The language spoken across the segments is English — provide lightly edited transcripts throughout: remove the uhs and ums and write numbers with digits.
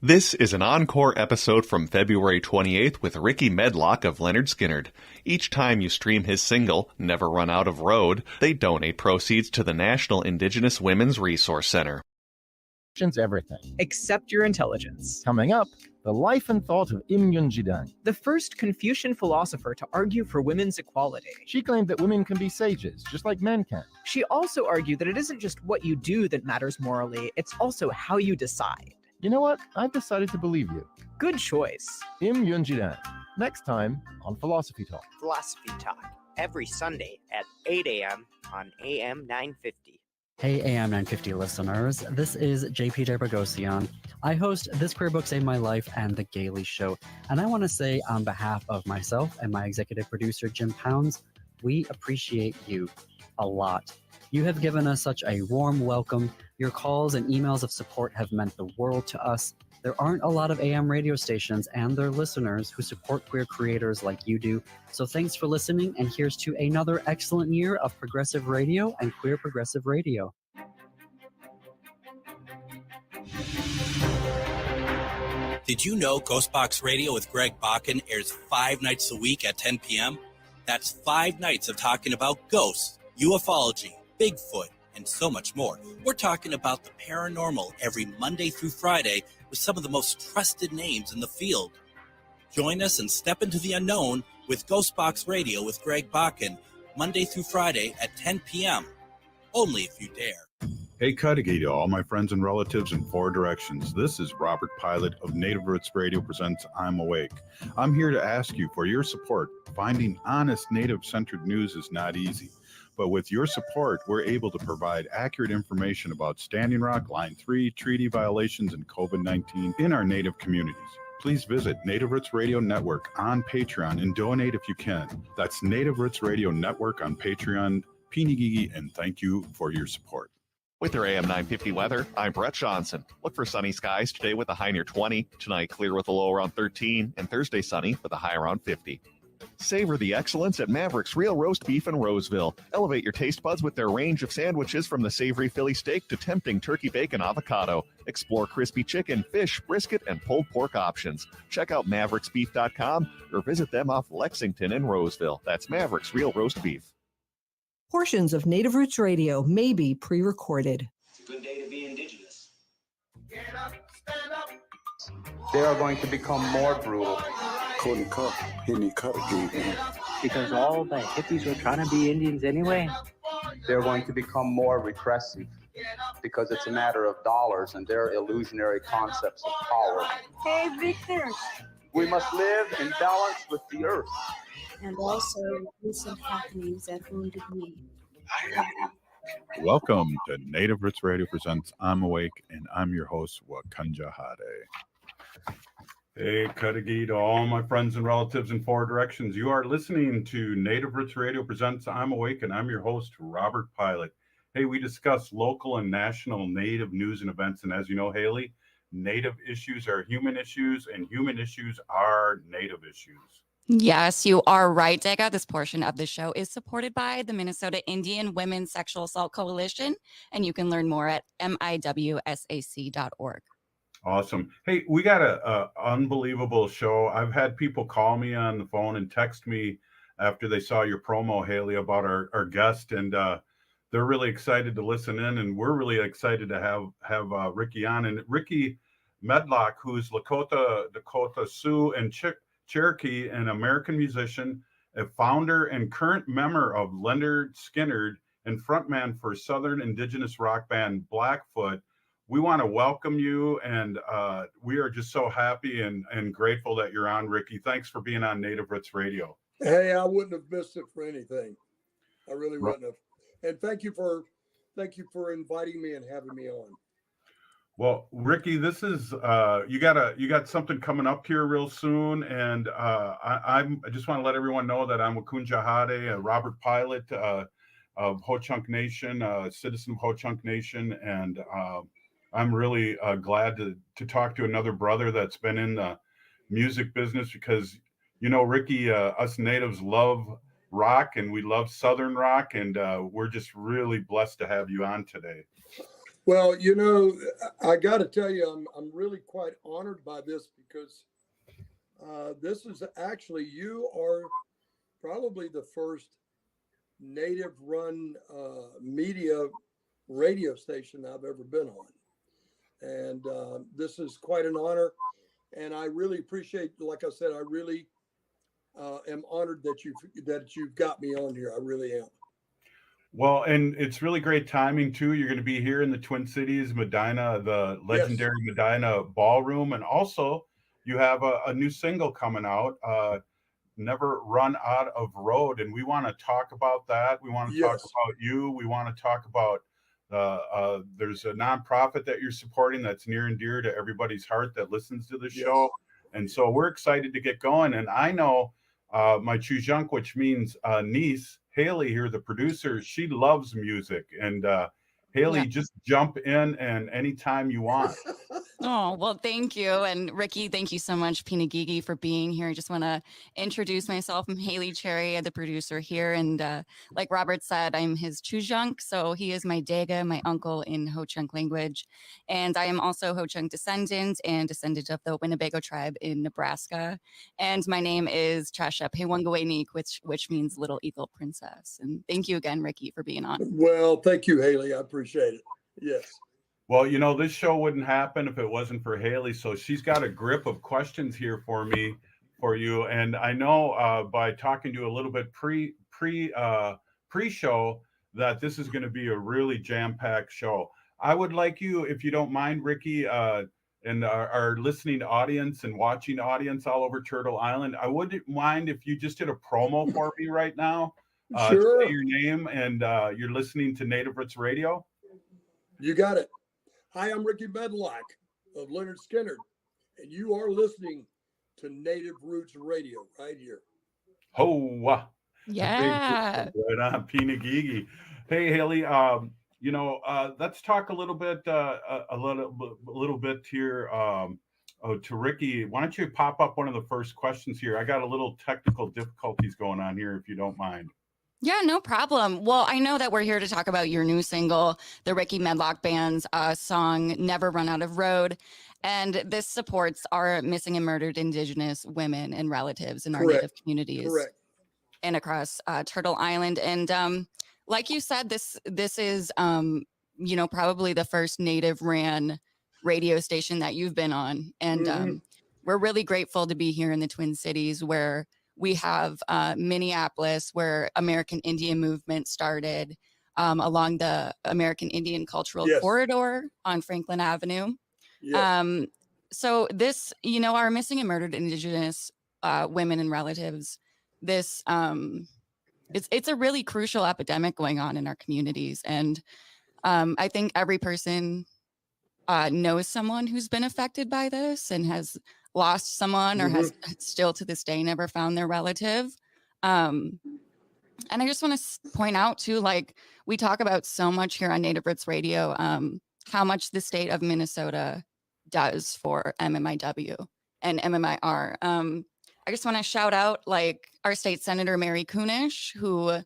This is an encore episode from February 28th with Ricky Medlock of Leonard Skinnerd. Each time you stream his single, Never Run Out of Road, they donate proceeds to the National Indigenous Women's Resource Center. Everything. Except your intelligence. Coming up, the life and thought of Im Yunjidan, the first Confucian philosopher to argue for women's equality. She claimed that women can be sages, just like men can. She also argued that it isn't just what you do that matters morally, it's also how you decide. You know what? I've decided to believe you. Good choice. Im Yunjidan. Next time on Philosophy Talk. Philosophy Talk, every Sunday at 8 a.m. on AM 950. Hey AM 950 listeners, this is JP Derbogosian. I host This Queer Book Saved My Life and The Gaily Show, and I want to say on behalf of myself and my executive producer Jim Pounds, we appreciate you a lot. You have given us such a warm welcome. Your calls and emails of support have meant the world to us. There aren't a lot of AM radio stations and their listeners who support queer creators like you do. So thanks for listening, and here's to another excellent year of progressive radio and queer progressive radio. Did you know Ghostbox Radio with Greg Bakken airs 5 nights a week at 10 p.m.? That's 5 nights of talking about ghosts, ufology, Bigfoot, and so much more. We're talking about the paranormal every Monday through Friday with some of the most trusted names in the field. Join us and step into the unknown with Ghostbox Radio with Greg Bakken, Monday through Friday at 10 p.m. Only if you dare. Hey, Cudahy to all my friends and relatives in 4 directions. This is Robert Pilot of Native Roots Radio presents I'm Awake. I'm here to ask you for your support. Finding honest Native-centered news is not easy. But with your support, we're able to provide accurate information about Standing Rock, Line 3, treaty violations, and COVID-19 in our Native communities. Please visit Native Roots Radio Network on Patreon and donate if you can. That's Native Roots Radio Network on Patreon. Pinigigi, and thank you for your support. With your AM 950 weather, I'm Brett Johnson. Look for sunny skies today with a high near 20, tonight clear with a low around 13, and Thursday sunny with a high around 50. Savor the excellence at Maverick's Real Roast Beef in Roseville. Elevate your taste buds with their range of sandwiches from the savory Philly steak to tempting turkey bacon avocado. Explore crispy chicken, fish, brisket, and pulled pork options. Check out mavericksbeef.com or visit them off Lexington and Roseville. That's Maverick's Real Roast Beef. Portions of Native Roots Radio may be pre-recorded. It's a good day to be indigenous. Get up, stand up. They are going to become more brutal. Because all the hippies were trying to be Indians anyway. They're going to become more repressive because it's a matter of dollars and their illusionary concepts of power. Hey, Victor. We must live in balance with the earth. And also recent happenings at Wounded Knee. Welcome to Native Roots Radio presents I'm Awake, and I'm your host, Wakanja Hade. Hey, Cudahy to all my friends and relatives in 4 directions. You are listening to Native Roots Radio presents I'm Awake, and I'm your host, Robert Pilot. Hey, we discuss local and national Native news and events, and as you know, Haley, Native issues are human issues, and human issues are Native issues. Yes, you are right, Dega. This portion of the show is supported by the Minnesota Indian Women's Sexual Assault Coalition, and you can learn more at miwsac.org. Awesome. Hey, we got a unbelievable show. I've had people call me on the phone and text me after they saw your promo, Haley, about our guest, and they're really excited to listen in, and we're really excited to have Ricky on. And Ricky Medlock, who's Lakota, Dakota Sioux, and Cherokee, an American musician, a founder and current member of Leonard Skinnerd, and frontman for Southern Indigenous rock band Blackfoot. We want to welcome you, and we are just so happy and grateful that you're on, Ricky. Thanks for being on Native Roots Radio. Hey, I wouldn't have missed it for anything. I really wouldn't have. And thank you for inviting me and having me on. Well, Ricky, this is you got something coming up here real soon, and I just want to let everyone know that I'm Wakanja Hade, Robert Pilot of Ho-Chunk Nation, citizen of Ho-Chunk Nation, and I'm really glad to talk to another brother that's been in the music business because, you know, Ricky, us natives love rock and we love Southern rock, and we're just really blessed to have you on today. Well, you know, I got to tell you, I'm really quite honored by this because this is actually, you are probably the first native run media radio station I've ever been on. And this is quite an honor. And I really appreciate, like I said, I really am honored that you've got me on here. I really am. Well, and it's really great timing too. You're going to be here in the Twin Cities, Medina, the legendary Medina Ballroom, and also you have a new single coming out, "Never Run Out of Road," and we want to talk about that. We want to talk about you. We want to talk about there's a nonprofit that you're supporting that's near and dear to everybody's heart that listens to the show, and so we're excited to get going. And I know my Chujunk, which means niece, Haley here, the producer, she loves music. And Haley, just jump in and anytime you want. Oh, well, thank you. And Ricky, thank you so much, Pinagigi, for being here. I just want to introduce myself. I'm Haley Cherry, the producer here. And like Robert said, I'm his Chujunk. So he is my Dega, my uncle in Ho-Chunk language. And I am also Ho-Chunk descendant and descendant of the Winnebago tribe in Nebraska. And my name is Chasha Pewangawenik, which means Little Eagle Princess. And thank you again, Ricky, for being on. Well, thank you, Haley. I appreciate it. Yes. Well, you know, this show wouldn't happen if it wasn't for Haley. So she's got a grip of questions here for you. And I know by talking to you a little bit pre-show that this is going to be a really jam-packed show. I would like you, if you don't mind, Ricky, and our listening audience and watching audience all over Turtle Island, I wouldn't mind if you just did a promo for me right now. Sure. Say your name and you're listening to Native Roots Radio. You got it. Hi, I'm Ricky Medlock of Leonard Skinner, and you are listening to Native Roots Radio right here. Oh, yeah. Right on, Pinagigi. Hey, Haley. You know, let's talk a little bit here to Ricky. Why don't you pop up one of the first questions here? I got a little technical difficulties going on here, if you don't mind. Yeah, no problem. Well, I know that we're here to talk about your new single, the Ricky Medlock Band's song, Never Run Out of Road. And this supports our missing and murdered Indigenous women and relatives in our Native communities and across Turtle Island. And like you said, this is, you know, probably the first Native ran radio station that you've been on. And we're really grateful to be here in the Twin Cities, where we have Minneapolis, where American Indian movement started along the American Indian Cultural Corridor on Franklin Avenue. So this, you know, our missing and murdered Indigenous women and relatives, this, it's a really crucial epidemic going on in our communities. And I think every person knows someone who's been affected by this and has lost someone or has still to this day never found their relative. And I just want to point out too, like we talk about so much here on Native Roots Radio, how much the state of Minnesota does for MMIW and MMIR. I just want to shout out like our state senator, Mary Kunesh, who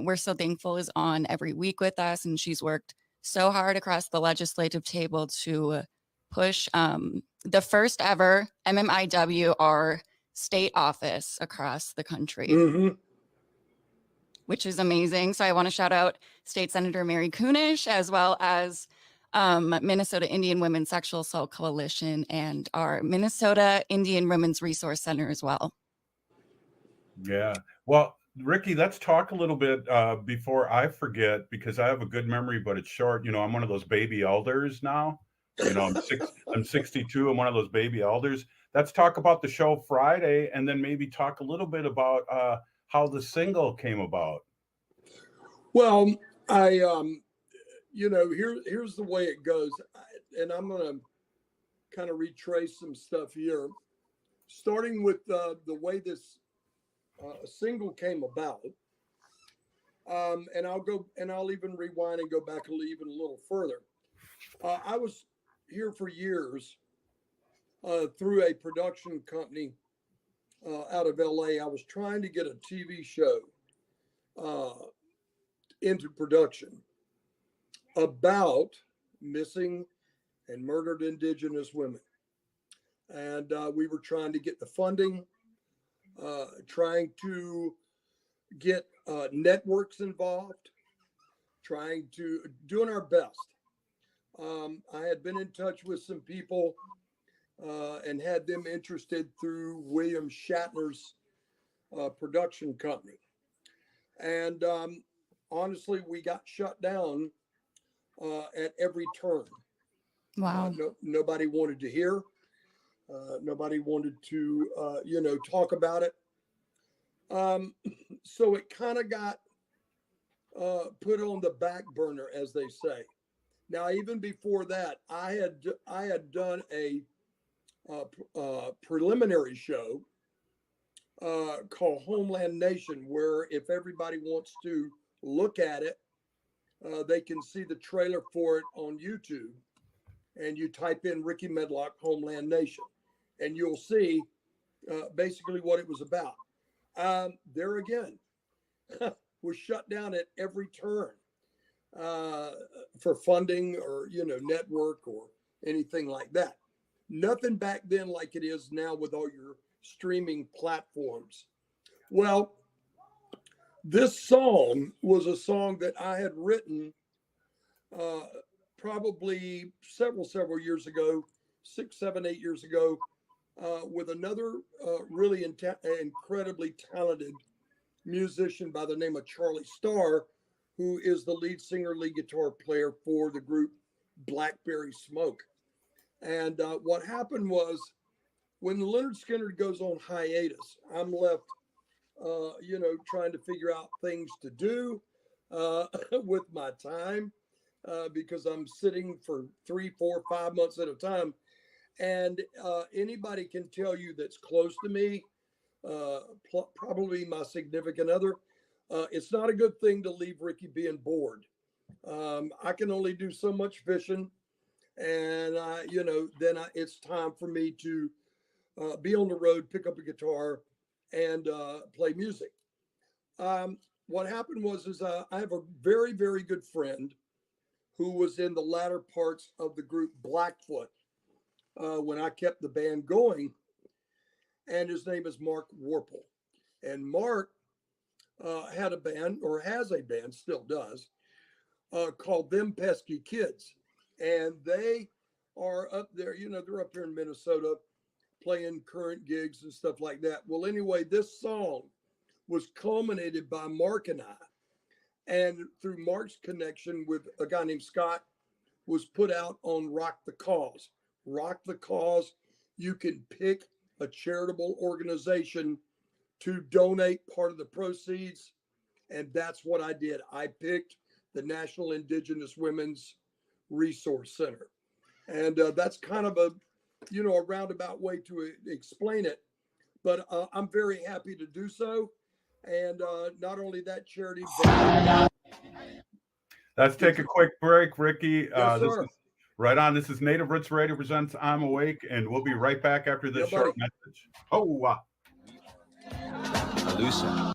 we're so thankful is on every week with us. And she's worked so hard across the legislative table to push the first ever MMIWR state office across the country, which is amazing. So I want to shout out State Senator Mary Kunesh, as well as Minnesota Indian Women's Sexual Assault Coalition and our Minnesota Indian Women's Resource Center as well. Yeah. Well, Ricky, let's talk a little bit before I forget, because I have a good memory, but it's short. You know, I'm one of those baby elders now. You know, I'm 62. I'm one of those baby elders. Let's talk about the show Friday, and then maybe talk a little bit about how the single came about. Well, I, you know, here's the way it goes, and I'm going to kind of retrace some stuff here, starting with the way this single came about. And I'll even rewind and go back even a little further. I was here for years through a production company out of LA. I was trying to get a TV show into production about missing and murdered Indigenous women. And we were trying to get the funding, trying to get networks involved, doing our best. I had been in touch with some people and had them interested through William Shatner's production company. And honestly, we got shut down at every turn. Wow. Nobody wanted to hear. Nobody wanted to, talk about it. So it kind of got put on the back burner, as they say. Now, even before that, I had done a preliminary show called Homeland Nation, where if everybody wants to look at it, they can see the trailer for it on YouTube. And you type in Ricky Medlock Homeland Nation, and you'll see basically what it was about. There again, was shut down at every turn for funding or, network or anything like that. Nothing back then like it is now with all your streaming platforms. Well, this song was a song that I had written probably several years ago, 6, 7, 8 years ago, with another really incredibly talented musician by the name of Charlie Starr, who is the lead singer, lead guitar player for the group Blackberry Smoke. And what happened was, when Lynyrd Skynyrd goes on hiatus, I'm left, trying to figure out things to do with my time, because I'm sitting for 3, 4, 5 months at a time. And anybody can tell you that's close to me, probably my significant other, it's not a good thing to leave Ricky being bored. I can only do so much fishing, and it's time for me to be on the road, pick up a guitar, and play music. What happened was I have a very, very good friend who was in the latter parts of the group Blackfoot when I kept the band going, and his name is Mark Warple. And Mark had a band, or has a band, still does, called Them Pesky Kids. And they are up there, they're up here in Minnesota playing current gigs and stuff like that. Well, anyway, this song was culminated by Mark and I. And through Mark's connection with a guy named Scott, was put out on Rock the Cause. Rock the Cause, you can pick a charitable organization to donate part of the proceeds. And that's what I did. I picked the National Indigenous Women's Resource Center. And that's kind of a roundabout way to explain it. But I'm very happy to do so. And not only that, charity, but... Let's take a quick break, Ricky. Yes, This sir. is right on. This is Native Roots Radio presents I'm Awake, and we'll be right back after this Yeah, short buddy. message. Oh, wow. Alusa.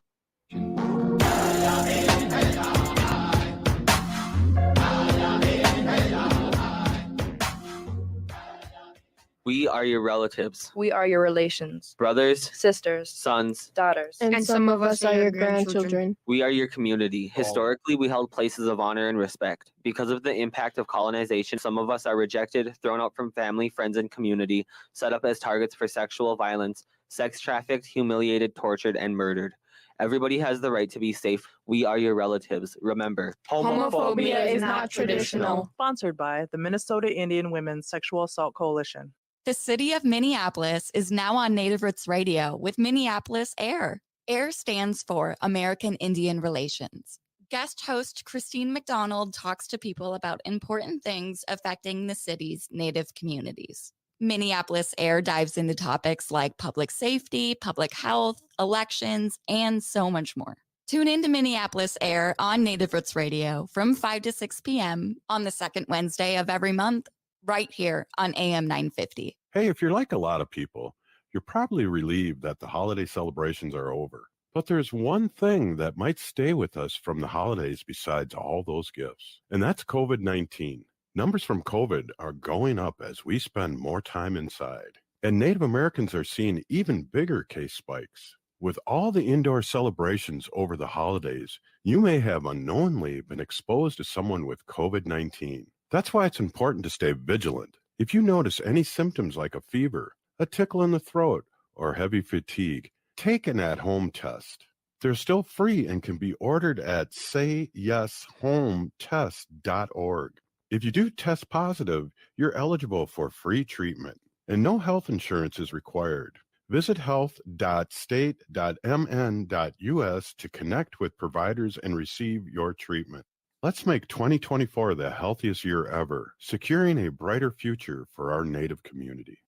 We are your relatives, We are your relations, brothers, sisters, sons. daughters. And some of us are your grandchildren. We are your community. Historically, we held places of honor and respect. Because of the impact of colonization, some of us are rejected, thrown out from family, friends, and community, set up as targets for sexual violence, sex trafficked, humiliated, tortured, and murdered. Everybody has the right to be safe. We are your relatives. Remember, Homophobia is not traditional. Sponsored by the Minnesota Indian Women's Sexual Assault Coalition. The city of Minneapolis is now on Native Roots Radio with Minneapolis AIR. AIR stands for American Indian Relations. Guest host Christine McDonald talks to people about important things affecting the city's Native communities. Minneapolis AIR dives into topics like public safety, public health, elections, and so much more. Tune in to Minneapolis AIR on Native Roots Radio from 5 to 6 p.m. on the second Wednesday of every month, right here on AM 950. Hey, if you're like a lot of people, you're probably relieved that the holiday celebrations are over. But there's one thing that might stay with us from the holidays besides all those gifts, and that's COVID-19. Numbers from COVID are going up as we spend more time inside, and Native Americans are seeing even bigger case spikes. With all the indoor celebrations over the holidays, you may have unknowingly been exposed to someone with COVID-19. That's why it's important to stay vigilant. If you notice any symptoms like a fever, a tickle in the throat, or heavy fatigue, take an at-home test. They're still free and can be ordered at sayyeshometest.org. If you do test positive, you're eligible for free treatment, and no health insurance is required. Visit health.state.mn.us to connect with providers and receive your treatment. Let's make 2024 the healthiest year ever, securing a brighter future for our Native community.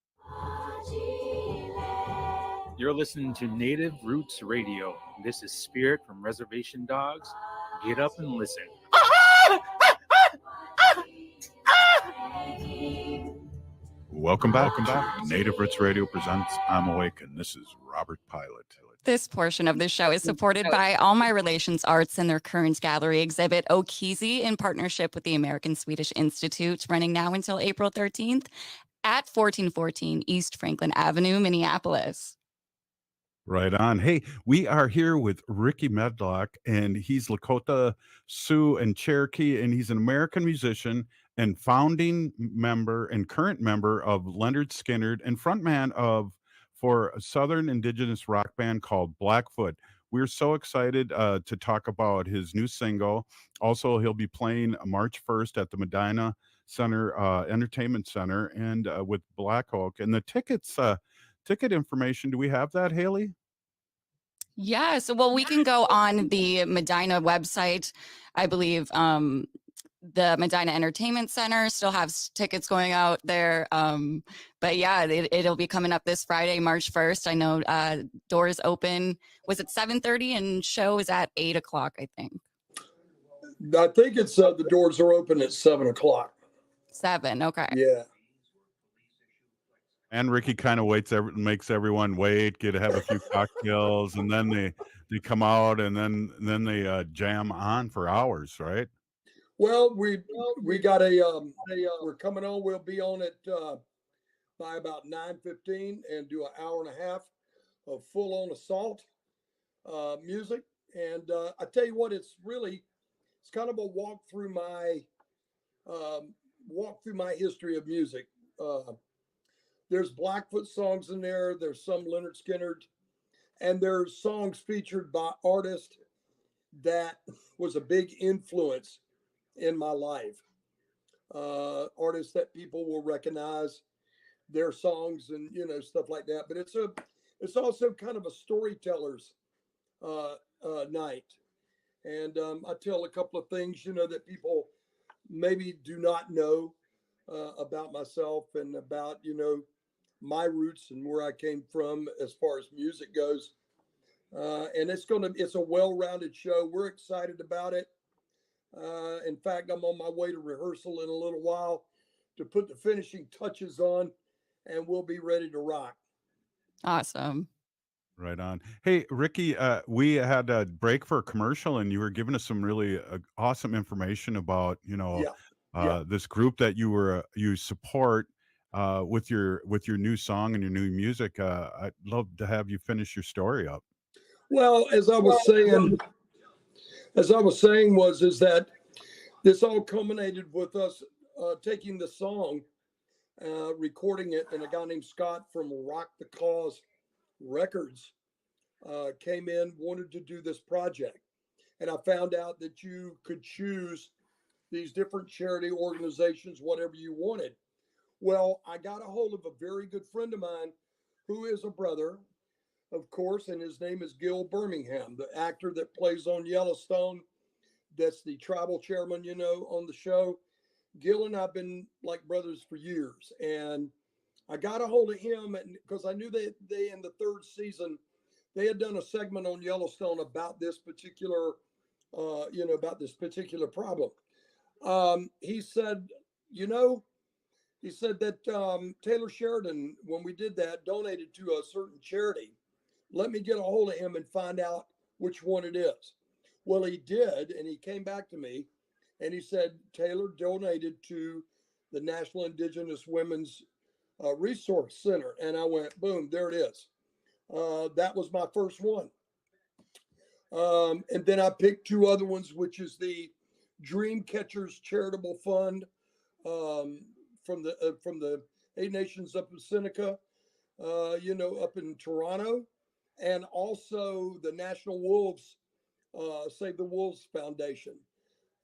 You're listening to Native Roots Radio. This is Spirit from Reservation Dogs. Get up and listen. Welcome back. Native Roots Radio presents I'm Awake, and this is Robert Pilot. This portion of the show is supported by All My Relations Arts and their current gallery exhibit, Okizi, in partnership with the American Swedish Institute, running now until April 13th at 1414 East Franklin Avenue, Minneapolis. Right on. Hey, we are here with Ricky Medlock, and he's Lakota, Sioux, and Cherokee, and he's an American musician and founding member and current member of Leonard Skinner and frontman for a Southern Indigenous rock band called Blackfoot. We're so excited to talk about his new single. Also, he'll be playing March 1st at the Medina Center Entertainment Center and with Black Oak. And the tickets, ticket information, do we have that, Haley? Yeah, so well, we can go on the Medina website. I believe the Medina Entertainment Center still has tickets going out there. But yeah, it'll be coming up this Friday, March 1st. I know doors open. Was it 7:30 and show is at 8 o'clock, I think. I think it's the doors are open at 7 o'clock. 7, okay. Yeah. And Ricky kind of makes everyone wait, have a few cocktails, and then they come out, and then they jam on for hours, right? Well, we got we're coming on. We'll be on it by about 9:15 and do an hour and a half of full on assault music. And I tell you what, it's kind of a walk through my history of music. There's Blackfoot songs in there. There's some Leonard Skinner, and there's songs featured by artists that was a big influence in my life. Artists that people will recognize their songs and stuff like that. But it's also kind of a storyteller's night, and I tell a couple of things that people maybe do not know about myself and about my roots and where I came from as far as music goes. And it's a well-rounded show. We're excited about it. In fact, I'm on my way to rehearsal in a little while to put the finishing touches on, and we'll be ready to rock. Awesome. Right on. Hey, Ricky, we had a break for a commercial, and you were giving us some really awesome information about, this group that you support with your new song and your new music. I'd love to have you finish your story up. Well, as I was saying, is that this all culminated with us taking the song, recording it, and a guy named Scott from Rock the Cause Records came in, wanted to do this project. And I found out that you could choose these different charity organizations, whatever you wanted. Well, I got a hold of a very good friend of mine who is a brother, of course, and his name is Gil Birmingham, the actor that plays on Yellowstone. That's the tribal chairman, on the show. Gil and I've been like brothers for years. And I got a hold of him because I knew they in the third season, they had done a segment on Yellowstone about this particular, problem. He said that Taylor Sheridan, when we did that, donated to a certain charity. Let me get a hold of him and find out which one it is. Well, he did, and he came back to me, and he said Taylor donated to the National Indigenous Women's Resource Center. And I went, boom, there it is. That was my first one. And then I picked two other ones, which is the Dream Catchers Charitable Fund from the Eight Nations up in Seneca, up in Toronto, and also the National Wolves, Save the Wolves Foundation.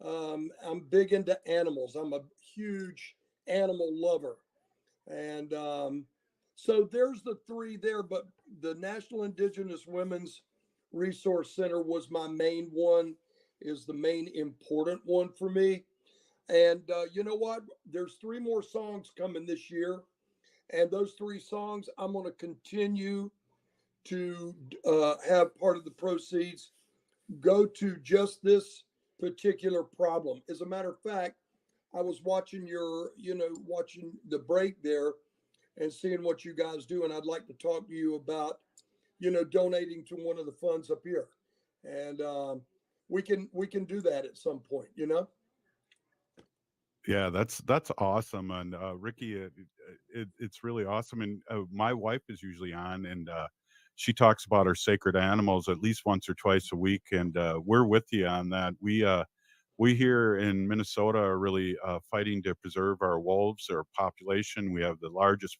I'm big into animals. I'm a huge animal lover. And so there's the three there, but the National Indigenous Women's Resource Center was my main one, is the main important one for me. And you know what? There's 3 more songs coming this year. And those 3 songs, I'm going to continue to have part of the proceeds go to just this particular problem. As a matter of fact, I was watching watching the break there and seeing what you guys do. And I'd like to talk to you about, donating to one of the funds up here. And we can do that at some point, Yeah, that's awesome. And Ricky, it's really awesome. And my wife is usually on, and she talks about our sacred animals at least once or twice a week. And we're with you on that. We here in Minnesota are really fighting to preserve our wolves, our population. We have the largest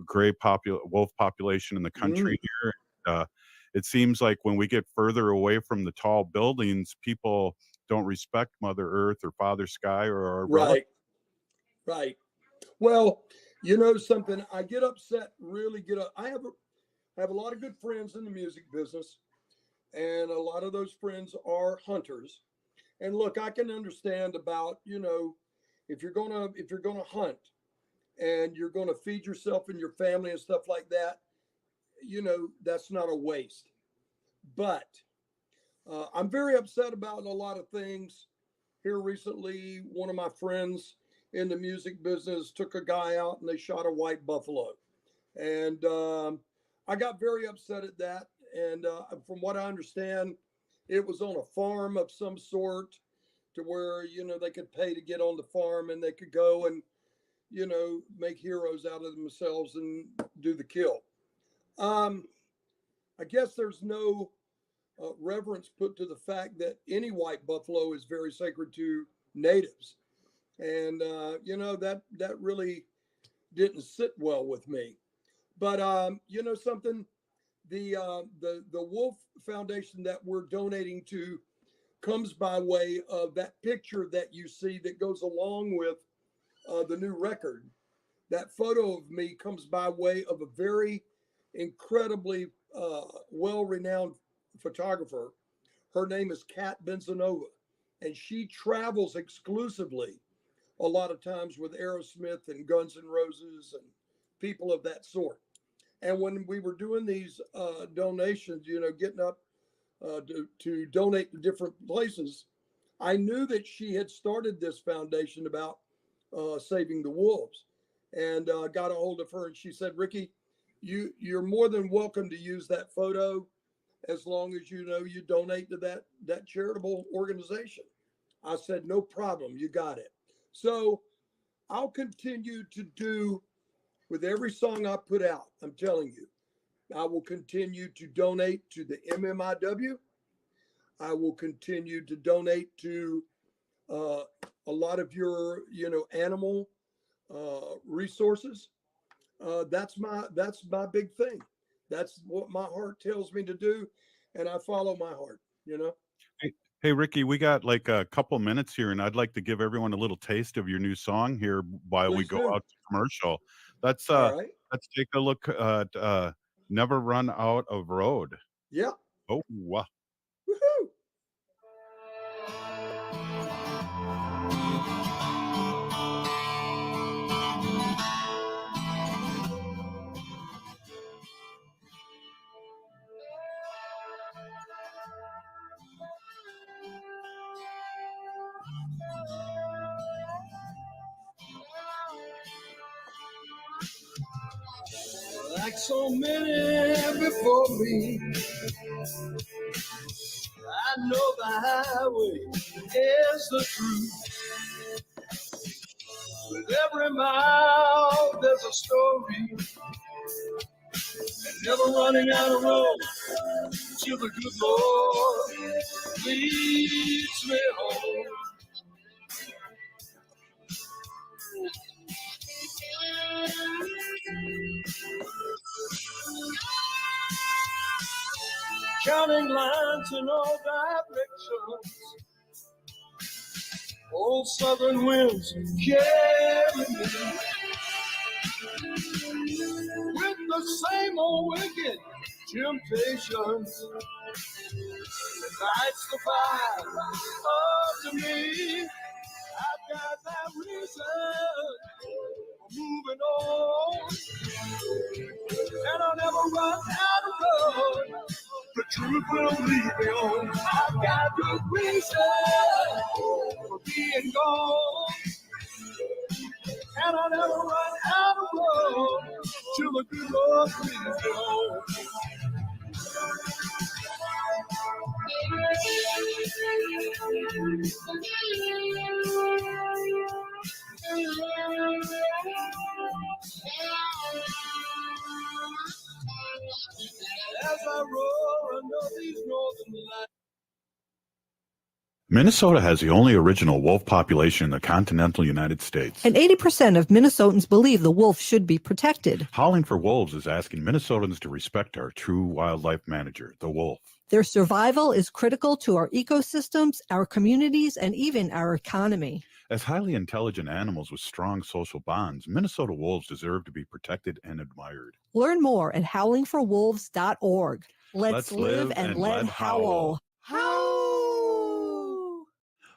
gray wolf population in the country here. It seems like when we get further away from the tall buildings, people don't respect Mother Earth or Father Sky or our Right. Well, something, I get upset, I have a lot of good friends in the music business, and a lot of those friends are hunters. And look, I can understand about, if you're gonna hunt and you're gonna feed yourself and your family and stuff like that, that's not a waste. But I'm very upset about a lot of things. Here recently, one of my friends in the music business took a guy out and they shot a white buffalo. And I got very upset at that. And from what I understand, it was on a farm of some sort, to where, they could pay to get on the farm and they could go and, make heroes out of themselves and do the kill. I guess there's no reverence put to the fact that any white buffalo is very sacred to natives. And, that really didn't sit well with me. But, something, the Wolf Foundation that we're donating to comes by way of that picture that you see that goes along with the new record. That photo of me comes by way of a very incredibly well-renowned photographer. Her name is Kat Benzanova, and she travels exclusively a lot of times with Aerosmith and Guns N' Roses and people of that sort. And when we were doing these donations, getting up to donate to different places, I knew that she had started this foundation about saving the wolves, and got a hold of her, and she said, Ricky, you're more than welcome to use that photo as long as you donate to that charitable organization. I said, no problem, you got it. So I'll continue to do with every song I put out. I'm telling you, I will continue to donate to the MMIW. I will continue to donate to a lot of your, animal resources. That's my big thing. That's what my heart tells me to do, and I follow my heart. Hey, Ricky, we got like a couple minutes here, and I'd like to give everyone a little taste of your new song here while we go out to commercial. Let's take a look at Never Run Out of Road. Yeah. Oh, wow. Woohoo! Like so many before me, I know the highway is the truth. With every mile, there's a story. And never running out of road till the good Lord leads me home. Counting lines in all directions, old southern winds carry me. With the same old wicked temptations, the nights defy to me. I've got that reason for moving on, and I'll never run out of road. The truth will lead me on. I've got good reason for being gone, and I'll never run out of road till the good Lord leads me home. As I roll under these northern lights. Minnesota has the only original wolf population in the continental United States. And 80% of Minnesotans believe the wolf should be protected. Howling for Wolves is asking Minnesotans to respect our true wildlife manager, the wolf. Their survival is critical to our ecosystems, our communities, and even our economy. As highly intelligent animals with strong social bonds, Minnesota wolves deserve to be protected and admired. Learn more at howlingforwolves.org. Let's live and let howl.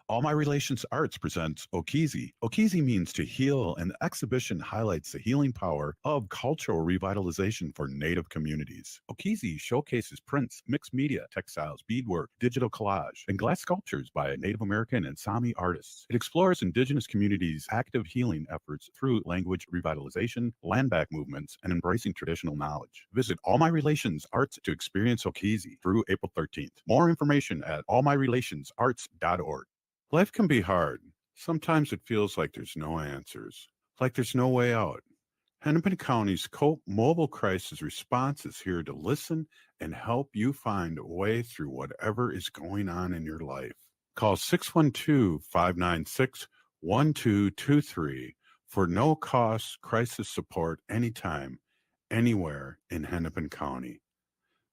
All My Relations Arts presents Okizi. Okizi means to heal, and the exhibition highlights the healing power of cultural revitalization for Native communities. Okizi showcases prints, mixed media, textiles, beadwork, digital collage, and glass sculptures by Native American and Sami artists. It explores Indigenous communities' active healing efforts through language revitalization, land back movements, and embracing traditional knowledge. Visit All My Relations Arts to experience Okizi through April 13th. More information at allmyrelationsarts.org. Life can be hard. Sometimes it feels like there's no answers, like there's no way out. Hennepin County's COPE Mobile Crisis Response is here to listen and help you find a way through whatever is going on in your life. Call 612-596-1223 for no-cost crisis support anytime, anywhere in Hennepin County.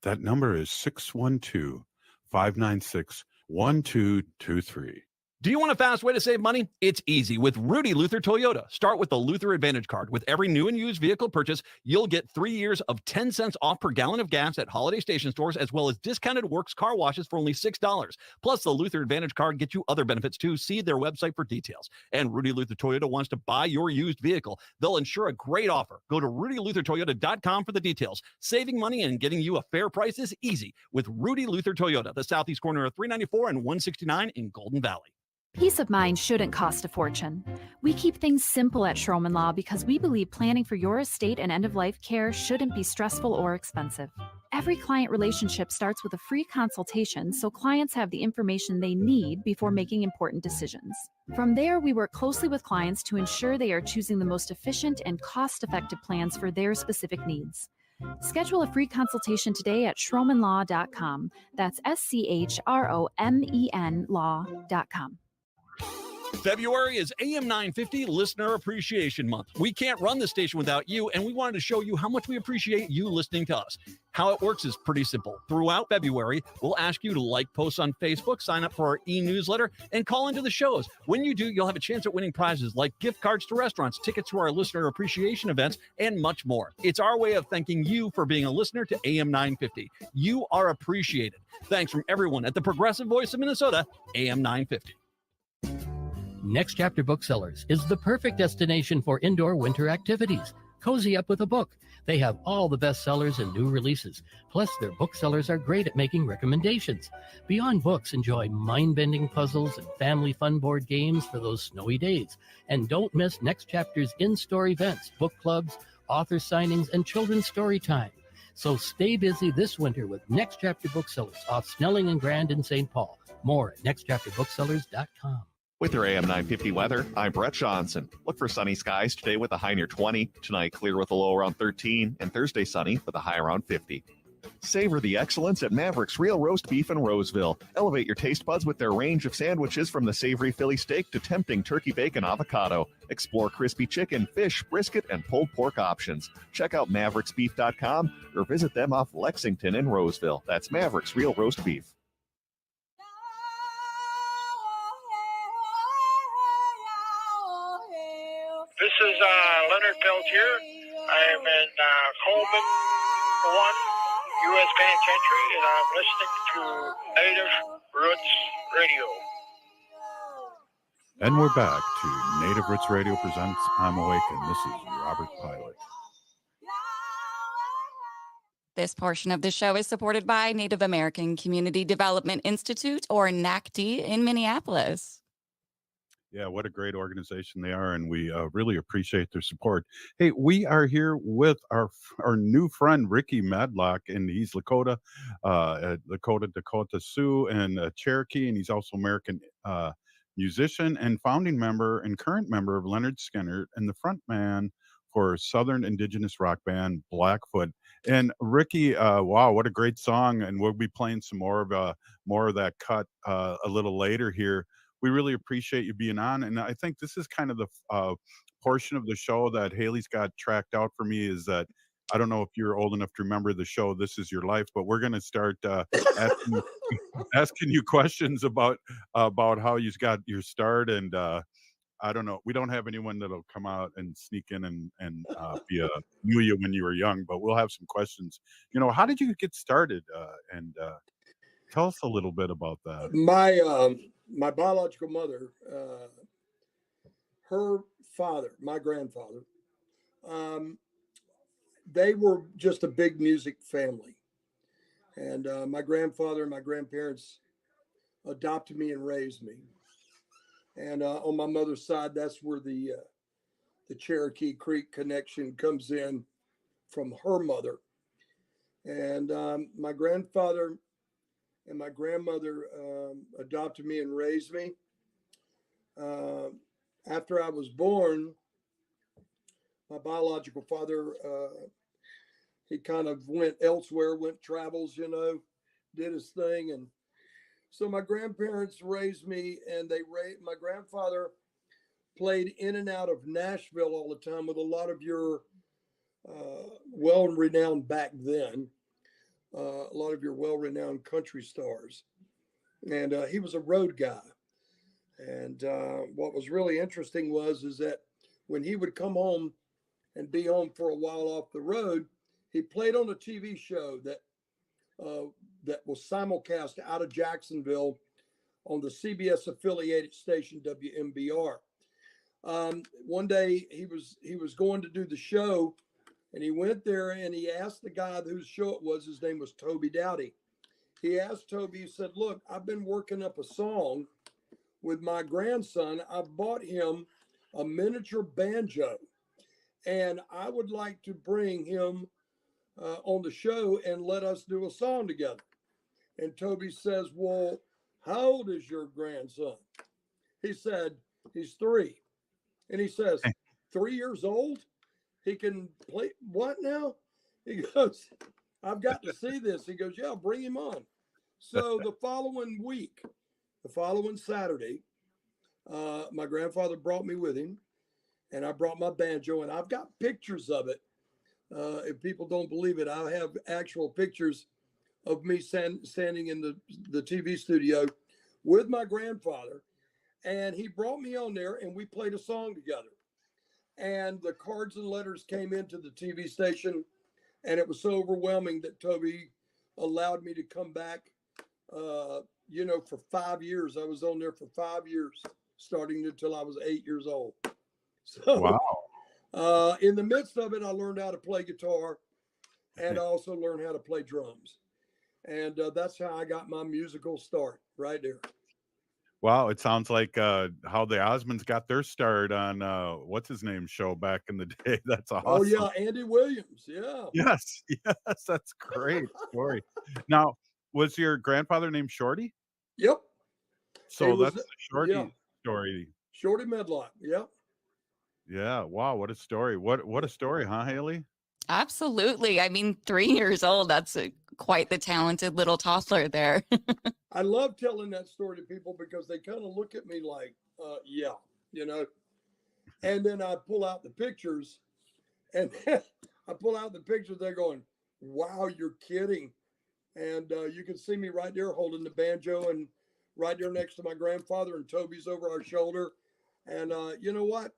That number is 612-596-1223. Do you want a fast way to save money? It's easy with Rudy Luther Toyota. Start with the Luther Advantage Card. With every new and used vehicle purchase, you'll get 3 years of 10 cents off per gallon of gas at holiday station stores, as well as discounted Works car washes for only $6. Plus, the Luther Advantage Card gets you other benefits too. See their website for details. And Rudy Luther Toyota wants to buy your used vehicle. They'll ensure a great offer. Go to RudyLutherToyota.com for the details. Saving money and getting you a fair price is easy with Rudy Luther Toyota, the southeast corner of 394 and 169 in Golden Valley. Peace of mind shouldn't cost a fortune. We keep things simple at Schroman Law because we believe planning for your estate and end-of-life care shouldn't be stressful or expensive. Every client relationship starts with a free consultation so clients have the information they need before making important decisions. From there, we work closely with clients to ensure they are choosing the most efficient and cost-effective plans for their specific needs. Schedule a free consultation today at schromenlaw.com. That's SCHROMEN law.com. February is AM 950 Listener Appreciation Month. We can't run the station without you, and we wanted to show you how much we appreciate you listening to us. How it works is pretty simple. Throughout February, we'll ask you to like posts on Facebook, sign up for our e-newsletter, and call into the shows. When you do, you'll have a chance at winning prizes like gift cards to restaurants, tickets to our listener appreciation events, and much more. It's our way of thanking you for being a listener to AM 950. You are appreciated. Thanks from everyone at the Progressive Voice of Minnesota, AM 950. Next Chapter Booksellers is the perfect destination for indoor winter activities. Cozy up with a book. They have all the bestsellers and new releases. Plus, their booksellers are great at making recommendations. Beyond books, enjoy mind-bending puzzles and family fun board games for those snowy days. And don't miss Next Chapter's in-store events, book clubs, author signings, and children's story time. So stay busy this winter with Next Chapter Booksellers off Snelling and Grand in St. Paul. More at nextchapterbooksellers.com. With your AM 950 weather, I'm Brett Johnson. Look for sunny skies today with a high near 20. Tonight, clear with a low around 13. And Thursday, sunny with a high around 50. Savor the excellence at Maverick's Real Roast Beef in Roseville. Elevate your taste buds with their range of sandwiches from the savory Philly steak to tempting turkey bacon avocado. Explore crispy chicken, fish, brisket, and pulled pork options. Check out mavericksbeef.com or visit them off Lexington in Roseville. That's Maverick's Real Roast Beef. This is Leonard Peltier. I am in Coleman 1, U.S. Penitentiary, and I'm listening to Native Roots Radio. And we're back to Native Roots Radio presents I'm Awake, and this is Robert Pilot. This portion of the show is supported by Native American Community Development Institute, or NACD, in Minneapolis. Yeah, what a great organization they are, and we really appreciate their support. Hey, we are here with our new friend Ricky Medlock, and he's Lakota Sioux, and Cherokee, and he's also American musician and founding member and current member of Leonard Skinner, and the front man for Southern Indigenous rock band Blackfoot. And Ricky, wow, what a great song! And we'll be playing some more of that cut a little later here. We really appreciate you being on, and I think this is kind of the portion of the show that Haley's got tracked out for me. Is that I don't know if you're old enough to remember the show This Is Your Life, but we're going to start asking you questions about how you got your start, and I don't know. We don't have anyone that'll come out and sneak in and knew you when you were young, but we'll have some questions. You know, how did you get started? And tell us a little bit about that. My biological mother, her father, my grandfather, they were just a big music family. And my grandfather and my grandparents adopted me and raised me. And on my mother's side, that's where the Cherokee Creek connection comes in from her mother. And my grandfather and my grandmother adopted me and raised me. After I was born, my biological father, he kind of went elsewhere, went travels, did his thing. And so my grandparents raised me, and my grandfather played in and out of Nashville all the time with a lot of your well-renowned back then. A lot of your well-renowned country stars. And he was a road guy. And what was really interesting is that when he would come home and be home for a while off the road, he played on a TV show that was simulcast out of Jacksonville on the CBS affiliated station WMBR. One day he was going to do the show, and he went there and he asked the guy whose show it was, his name was Toby Dowdy. He asked Toby, he said, "Look, I've been working up a song with my grandson. I bought him a miniature banjo, and I would like to bring him on the show and let us do a song together." And Toby says, "Well, how old is your grandson?" He said, "He's 3. And he says, 3 years old? He can play what now?" He goes, "I've got to see this." He goes, "Yeah, bring him on." So the following Saturday, my grandfather brought me with him, and I brought my banjo, and I've got pictures of it. If people don't believe it, I have actual pictures of me standing in the TV studio with my grandfather, and he brought me on there, and we played a song together. And the cards and letters came into the TV station, and it was so overwhelming that Toby allowed me to come back, for 5 years. I was on there for 5 years, starting until I was 8 years old. So, wow. In the midst of it, I learned how to play guitar, and I also learned how to play drums. And that's how I got my musical start, right there. Wow, it sounds like how the Osmonds got their start on what's his name show back in the day. That's awesome. Oh yeah, Andy Williams. Yeah. Yes, that's great story. Now, was your grandfather named Shorty? Yep. So that's Shorty. Yeah. story. Shorty Medlock. Yep. Yeah. Wow. What a story. What a story, huh, Haley? Absolutely. I mean, 3 years old, that's quite the talented little toddler there. I love telling that story to people because they kind of look at me like, yeah, you know. And then I pull out the pictures, and they're going, wow, you're kidding. And you can see me right there holding the banjo and right there next to my grandfather, and Toby's over our shoulder. And you know what?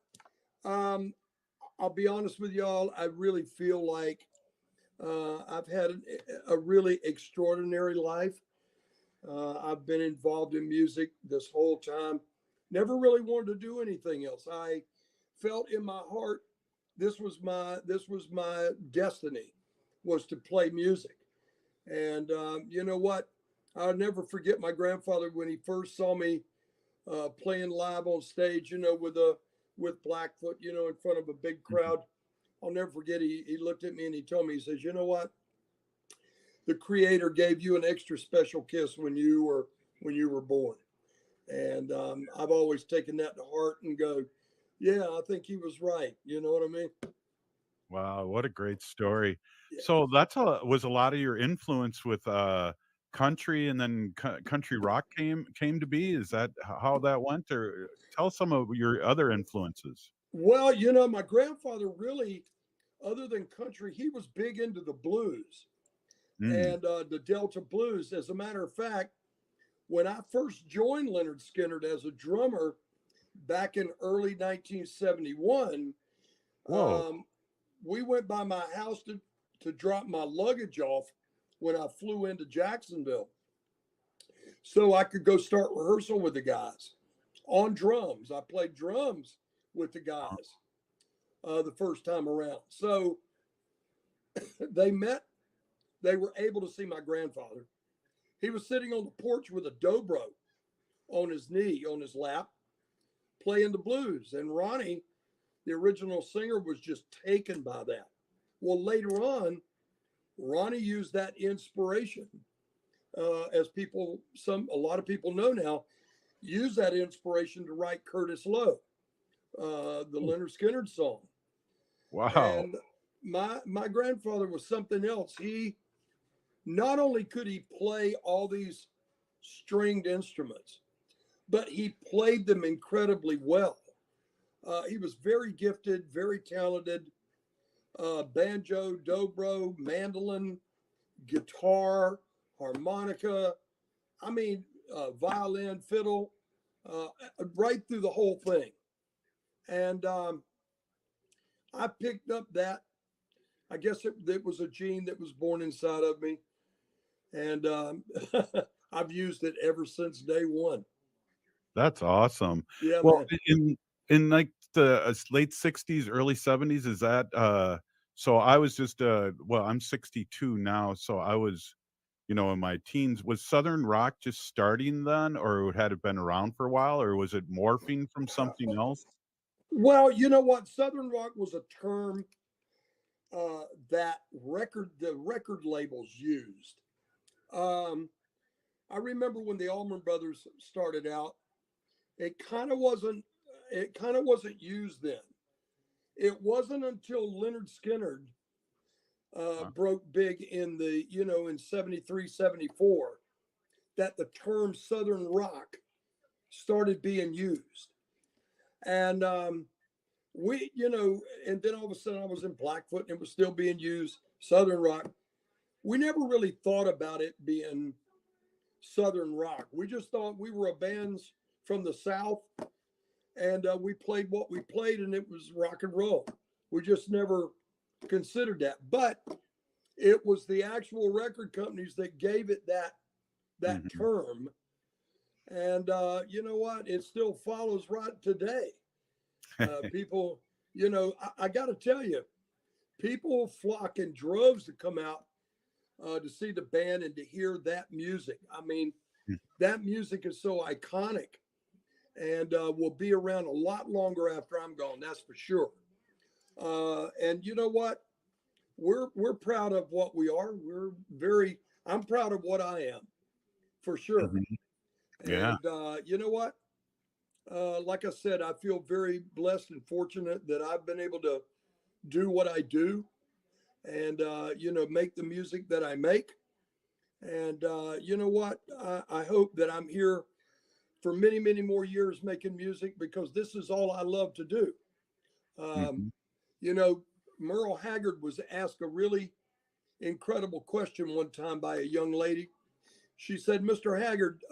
I'll be honest with y'all. I really feel like I've had a really extraordinary life. I've been involved in music this whole time. Never really wanted to do anything else. I felt in my heart this was my destiny, was to play music. And you know what? I'll never forget my grandfather when he first saw me playing live on stage, you know, with Blackfoot, you know, in front of a big crowd. I'll never forget. He looked at me and he told me, he says, you know what? The Creator gave you an extra special kiss when you were born. And I've always taken that to heart and go, yeah, I think he was right. You know what I mean? Wow, what a great story. Yeah. So was a lot of your influence with country, and then country rock came to be. Is that how that went? Or tell some of your other influences. Well, you know, my grandfather really, other than country, he was big into the blues and the Delta blues. As a matter of fact, when I first joined Lynyrd Skynyrd as a drummer back in early 1971, we went by my house to drop my luggage off when I flew into Jacksonville, so I could go start rehearsal with the guys on drums. I played drums with the guys the first time around. So they were able to see my grandfather. He was sitting on the porch with a dobro on his knee, on his lap, playing the blues. And Ronnie, the original singer, was just taken by that. Well, later on, Ronnie used that inspiration, as a lot of people know now, use that inspiration to write Curtis Lowe, the Lynyrd Skynyrd song. Wow. And my grandfather was something else. He not only could he play all these stringed instruments, but he played them incredibly well. He was very gifted, very talented. Banjo, dobro, mandolin, guitar, harmonica, violin, fiddle, right through the whole thing. And I picked up that. I guess it was a gene that was born inside of me. And I've used it ever since day one. That's awesome. Yeah, well, man. in like the late 60s, early 70s, is that so I was just I'm 62 now, so I was, you know, in my teens. Was Southern rock just starting then, or had it been around for a while, or was it morphing from something else? Well, you know what? Southern rock was a term that the record labels used. I remember when the Allman Brothers started out, it kind of wasn't used then. It wasn't until Lynyrd Skynyrd broke big in in 73, 74, that the term Southern rock started being used. And and then all of a sudden I was in Blackfoot and it was still being used, Southern rock. We never really thought about it being Southern rock. We just thought we were a band from the South, and we played what we played, and it was rock and roll. We just never considered that. But it was the actual record companies that gave it that term. And you know what? It still follows right today. People, I got to tell you, people flock in droves to come out to see the band and to hear that music. I mean, that music is so iconic and will be around a lot longer after I'm gone. That's for sure. And you know what? We're proud of what we are. I'm proud of what I am, for sure. Yeah. And you know what? like I said, I feel very blessed and fortunate that I've been able to do what I do and, make the music that I make. And you know what? I hope that I'm here for many, many more years making music because this is all I love to do. Merle Haggard was asked a really incredible question one time by a young lady. She said, Mr. Haggard,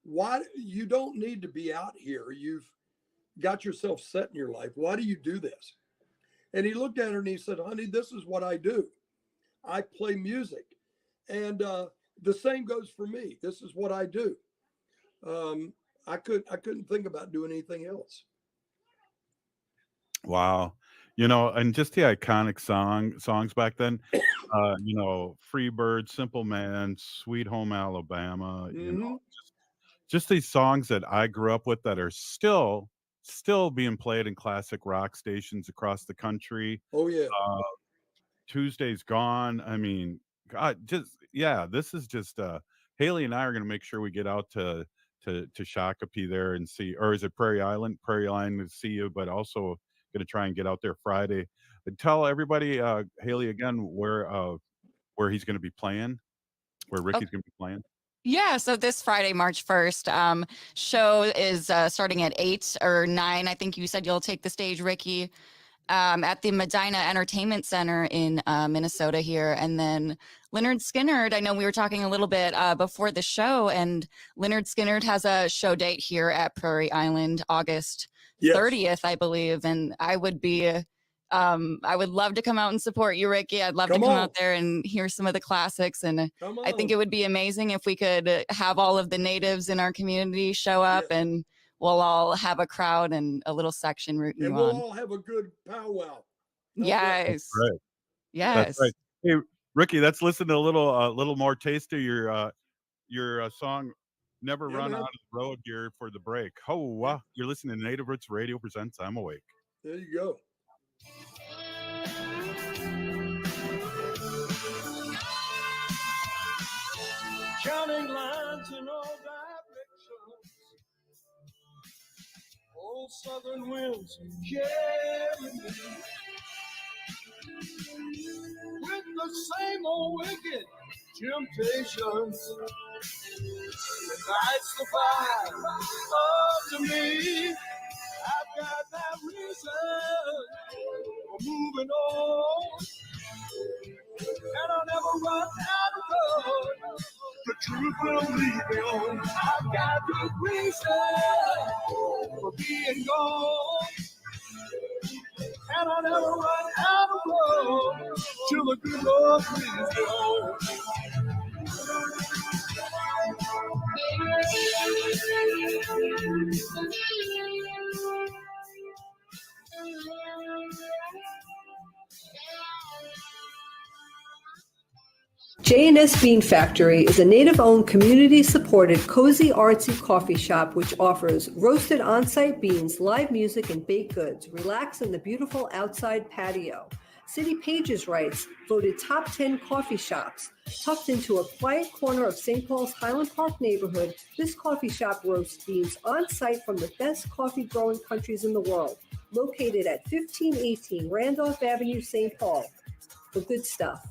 why you don't need to be out here? You've got yourself set in your life. Why do you do this? And he looked at her and he said, honey, this is what I do. I play music. And the same goes for me. This is what I do. I couldn't think about doing anything else. Wow. And just the iconic songs back then, Freebird, Simple Man, Sweet Home Alabama, just these songs that I grew up with that are still being played in classic rock stations across the country. Oh yeah. Tuesday's Gone. I mean, God, this is just Haley and I are going to make sure we get out to Shakopee there and see, or is it Prairie Island to see you, but also going to try and get out there Friday. And tell everybody, Haley, again, where he's going to be playing, where Ricky's going to be playing. Yeah, so this Friday, March 1st, show is starting at 8 or 9. I think you said you'll take the stage, Ricky, at the Medina Entertainment Center in Minnesota here. And then Lynyrd Skynyrd, I know we were talking a little bit before the show, and Lynyrd Skynyrd has a show date here at Prairie Island, August 30th, I believe. And I would love to come out and support you, Ricky. I'd love to come out there and hear some of the classics. And I think it would be amazing if we could have all of the natives in our community show up and we'll all have a crowd and a little section rooting you on. And we'll all have a good powwow. Yes. That's right. Yes. That's right. Hey, Ricky, let's listen to a little more taste of your song, Never Run Out of the Road here for the break. Oh, you're listening to Native Roots Radio presents I'm Awake. There you go. Counting lines in all directions, old southern winds carry me with the same old wicked temptations. And nights the fire up to me. I've got that reason for moving on, and I'll never run out of road. The truth will lead me on. I've got good reason for being gone, and I'll never run out of road till the good Lord leads me home. J&S Bean Factory is a native-owned, community-supported, cozy, artsy coffee shop which offers roasted on-site beans, live music, and baked goods. Relax in the beautiful outside patio. City Pages writes, voted top 10 coffee shops. Tucked into a quiet corner of St. Paul's Highland Park neighborhood, this coffee shop roasts beans on-site from the best coffee-growing countries in the world. Located at 1518 Randolph Avenue, St. Paul. The good stuff.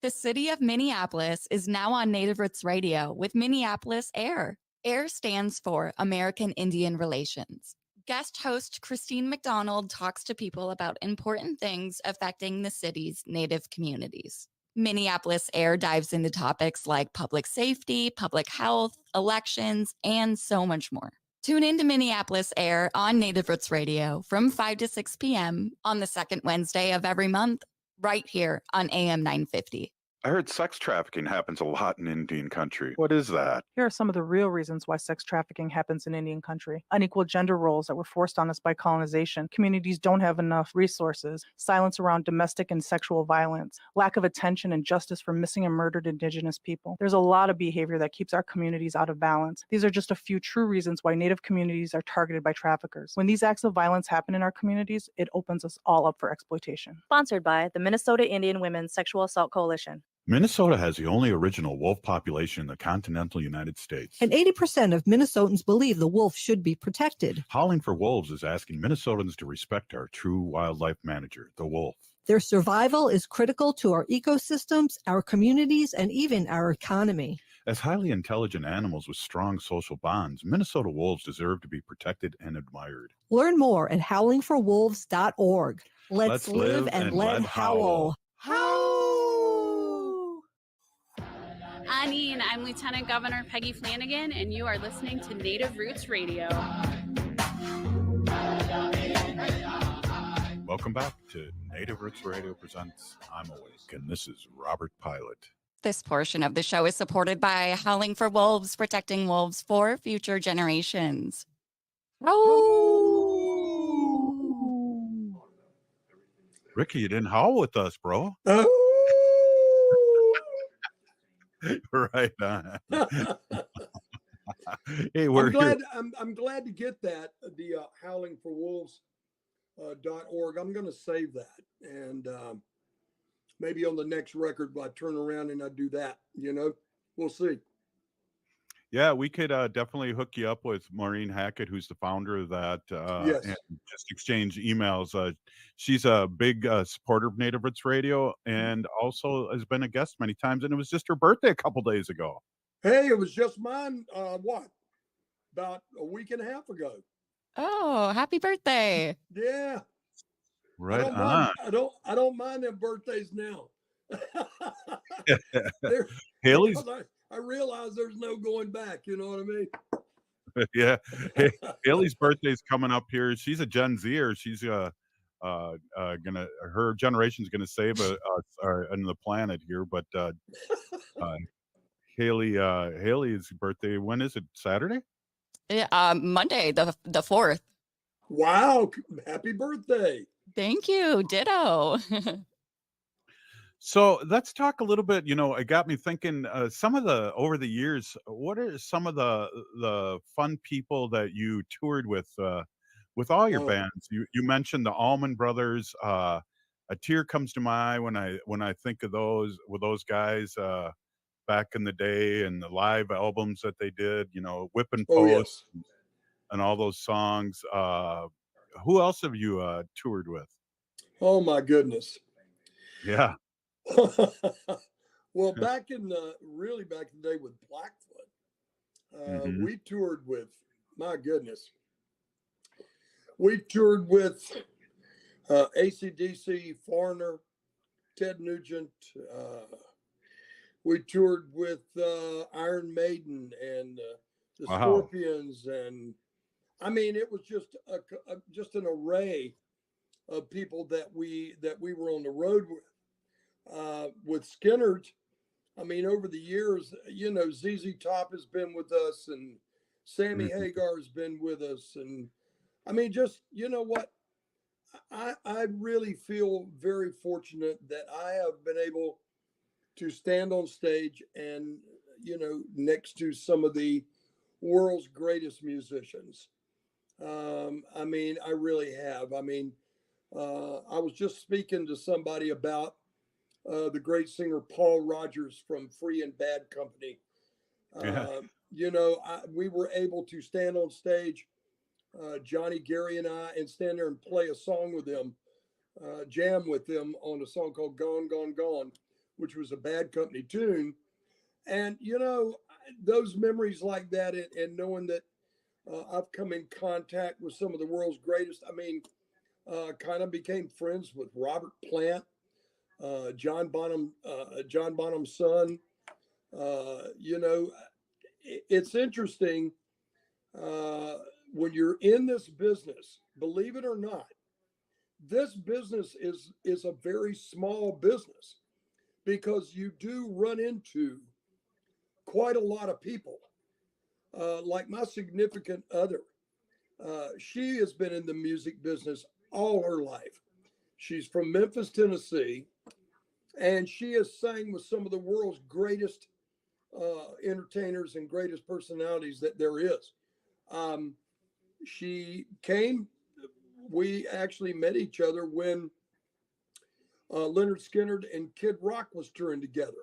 The city of Minneapolis is now on Native Roots Radio with Minneapolis AIR. AIR stands for American Indian Relations. Guest host Christine McDonald talks to people about important things affecting the city's Native communities. Minneapolis AIR dives into topics like public safety, public health, elections, and so much more. Tune in to Minneapolis AIR on Native Roots Radio from 5 to 6 p.m. on the second Wednesday of every month, right here on AM 950. I heard sex trafficking happens a lot in Indian country. What is that? Here are some of the real reasons why sex trafficking happens in Indian country. Unequal gender roles that were forced on us by colonization. Communities don't have enough resources. Silence around domestic and sexual violence. Lack of attention and justice for missing and murdered Indigenous people. There's a lot of behavior that keeps our communities out of balance. These are just a few true reasons why Native communities are targeted by traffickers. When these acts of violence happen in our communities, it opens us all up for exploitation. Sponsored by the Minnesota Indian Women's Sexual Assault Coalition. Minnesota has the only original wolf population in the continental United States. And 80% of Minnesotans believe the wolf should be protected. Howling for Wolves is asking Minnesotans to respect our true wildlife manager, the wolf. Their survival is critical to our ecosystems, our communities, and even our economy. As highly intelligent animals with strong social bonds, Minnesota wolves deserve to be protected and admired. Learn more at howlingforwolves.org. Let's live and let howl. Anine, I'm Lieutenant Governor Peggy Flanagan, and you are listening to Native Roots Radio. Welcome back to Native Roots Radio presents I'm Awake, and this is Robert Pilot. This portion of the show is supported by Howling for Wolves, protecting wolves for future generations. Ricky, you didn't howl with us, bro. Right on. Hey, we're here. I'm glad to get that, the howlingforwolves.org. I'm going to save that. And maybe on the next record, I turn around and I do that, we'll see. Yeah, we could definitely hook you up with Maureen Hackett, who's the founder of that, Yes. and just exchange emails. She's a big supporter of Native Roots Radio and also has been a guest many times. And it was just her birthday a couple days ago. Hey, it was just mine, about a week and a half ago. Oh, happy birthday. Yeah. Right on. I don't mind their birthdays now. Haley's. I realize there's no going back. You know what I mean? Yeah. Haley's birthday's coming up here. She's a Gen Zer. She's her generation's gonna save us on the planet here. But Haley's birthday, when is it? Saturday? Yeah, Monday, the 4th. Wow. Happy birthday. Thank you. Ditto. So let's talk a little bit. It got me thinking. Over the years, what are some of the fun people that you toured with all your bands? You mentioned the Allman Brothers. A tear comes to my eye when I think of those guys back in the day and the live albums that they did. Whipping Post and all those songs. Who else have you toured with? Oh my goodness. Yeah. Well, back in the day with Blackfoot, we toured with, my goodness, we toured with AC/DC, Foreigner, Ted Nugent. We toured with Iron Maiden and the Scorpions, and I mean, it was just just an array of people that we were on the road with. With Skynyrd, I mean, over the years, ZZ Top has been with us, and Sammy Hagar has been with us, and I mean, just what, I really feel very fortunate that I have been able to stand on stage and next to some of the world's greatest musicians. I mean, I really have. I mean, I was just speaking to somebody about the great singer Paul Rogers from Free and Bad Company. We were able to stand on stage, Johnny, Gary, and I, and stand there and play a song with them, jam with them on a song called Gone, Gone, Gone, which was a Bad Company tune. And, those memories like that, and knowing that I've come in contact with some of the world's greatest, I mean, kind of became friends with Robert Plant, John Bonham's son. It's interesting when you're in this business, believe it or not, this business is a very small business because you do run into quite a lot of people. Like my significant other, she has been in the music business all her life. She's from Memphis, Tennessee, and she has sang with some of the world's greatest entertainers and greatest personalities that there is. We actually met each other when Lynyrd Skynyrd and Kid Rock was touring together.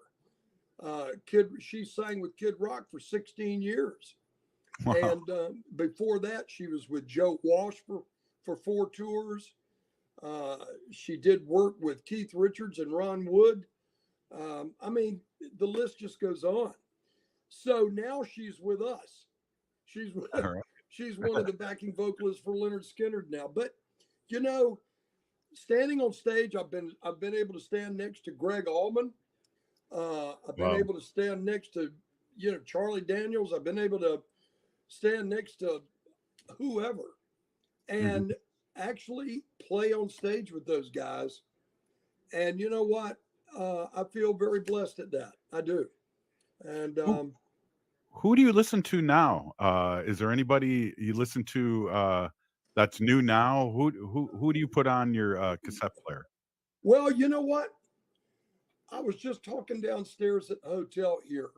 She sang with Kid Rock for 16 years. Wow. And before that, she was with Joe Walsh for 4 tours. She did work with Keith Richards and Ron Wood. I mean, the list just goes on. So now she's with us. She's she's one of the backing vocalists for Leonard Skinner now. But you know, standing on stage, I've been able to stand next to Greg Allman. I've been able to stand next to Charlie Daniels. I've been able to stand next to whoever and actually play on stage with those guys. And you know what? I feel very blessed at that. I do. And who do you listen to now? Is there anybody you listen to that's new now? Who do you put on your cassette player? Well, you know what? I was just talking downstairs at the hotel here.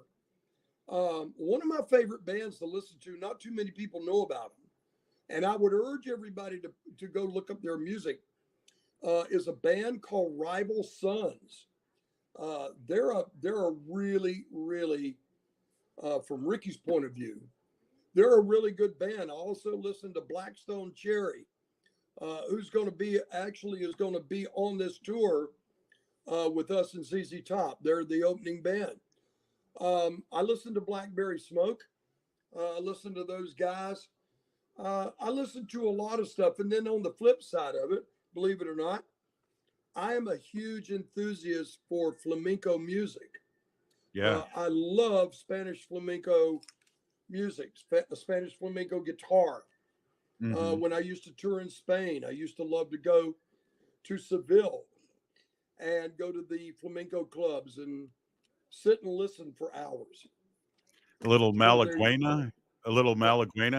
One of my favorite bands to listen to, not too many people know about them, and I would urge everybody to go look up their music, is a band called Rival Sons. They're a really, really, from Ricky's point of view, they're a really good band. I also listen to Blackstone Cherry, who's going to be on this tour with us and ZZ Top. They're the opening band. I listen to Blackberry Smoke. I listen to those guys. I listen to a lot of stuff. And then on the flip side of it, believe it or not, I am a huge enthusiast for flamenco music. Yeah. I love Spanish flamenco music, Spanish flamenco guitar. When I used to tour in Spain, I used to love to go to Seville and go to the flamenco clubs and sit and listen for hours. A little Malaguena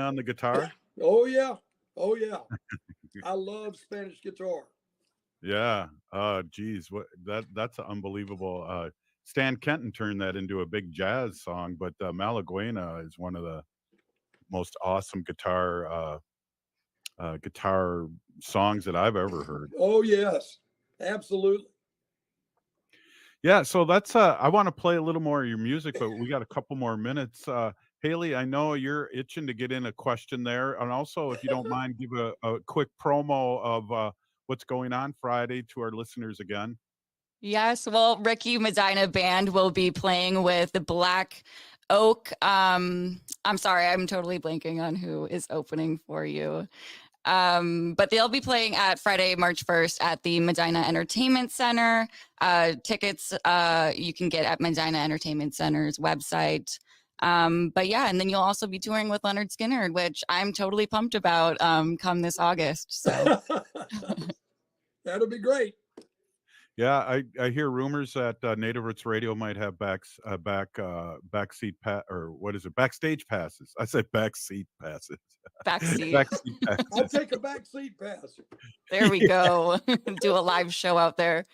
on the guitar. Oh yeah. I love Spanish guitar. Yeah. Geez, that's unbelievable. Stan Kenton turned that into a big jazz song, but Malaguena is one of the most awesome guitar songs that I've ever heard. Oh yes, absolutely. Yeah, so that's I want to play a little more of your music, but we got a couple more minutes. Haley, I know you're itching to get in a question there, and also if you don't mind, give a quick promo of what's going on Friday to our listeners again. Yes, well, Ricky Medina Band will be playing with the Black Oak. I'm sorry, I'm totally blanking on who is opening for you. But they'll be playing at Friday, March 1st at the Medina Entertainment Center. Tickets you can get at Medina Entertainment Center's website. But yeah, and then you'll also be touring with Leonard Skinner, which I'm totally pumped about come this August. So that'll be great. Yeah, I hear rumors that Native Roots Radio might have backstage passes. I said backseat passes. Backseat. Backseat passes. I'll take a backseat pass. There we go. Do a live show out there.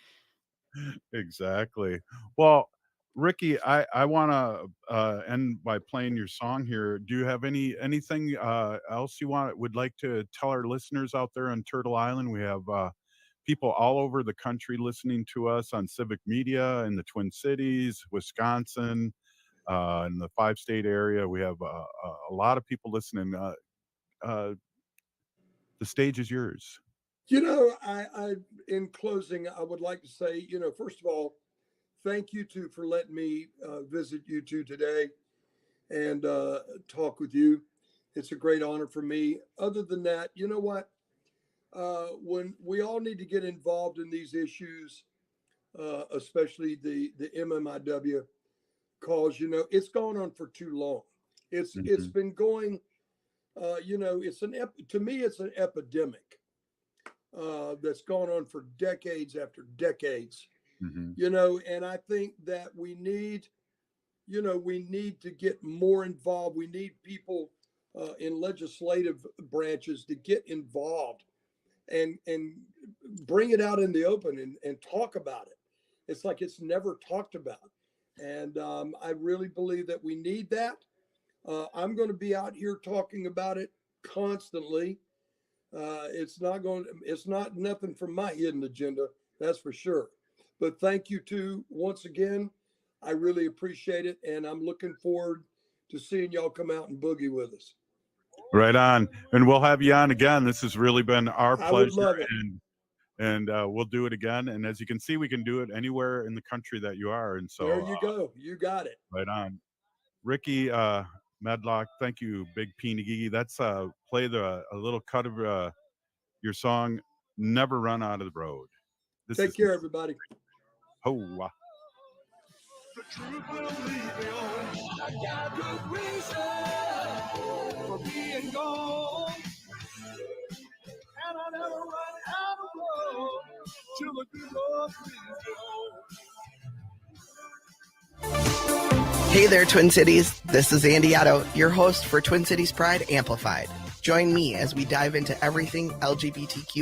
Exactly. Well, Ricky, I want to end by playing your song here. Do you have anything else you would like to tell our listeners out there on Turtle Island? We have people all over the country listening to us on civic media in the Twin Cities, Wisconsin, in the 5-state area. We have a lot of people listening. The stage is yours. You know, I in closing, I would like to say, first of all, thank you two for letting me visit you two today and talk with you. It's a great honor for me. Other than that, you know what? When we all need to get involved in these issues, especially the MMIW cause, it's gone on for too long. It's been going, to me, it's an epidemic that's gone on for decades after decades. And I think that we need to get more involved. We need people in legislative branches to get involved and bring it out in the open and talk about it. It's like it's never talked about. And I really believe that we need that. I'm going to be out here talking about it constantly. It's not nothing from my hidden agenda, that's for sure. But thank you two once again I really appreciate it. And I'm looking forward to seeing y'all come out and boogie with us. Right on. And we'll have you on again. This has really been our I would pleasure. love it. And we'll do it again. And as you can see, we can do it anywhere in the country that you are. And so There you go. You got it. right on. Ricky Medlock, thank you, Big P Nagigi. That's play a little cut of your song, Never Run Out of the Road. Take care, everybody. Oh, wow. The truth will lead me on. I got good reason for being gone. And I never run out of road till the good Lord leaves me on. Hey there, Twin Cities. This is Andy Otto, your host for Twin Cities Pride Amplified. Join me as we dive into everything LGBTQ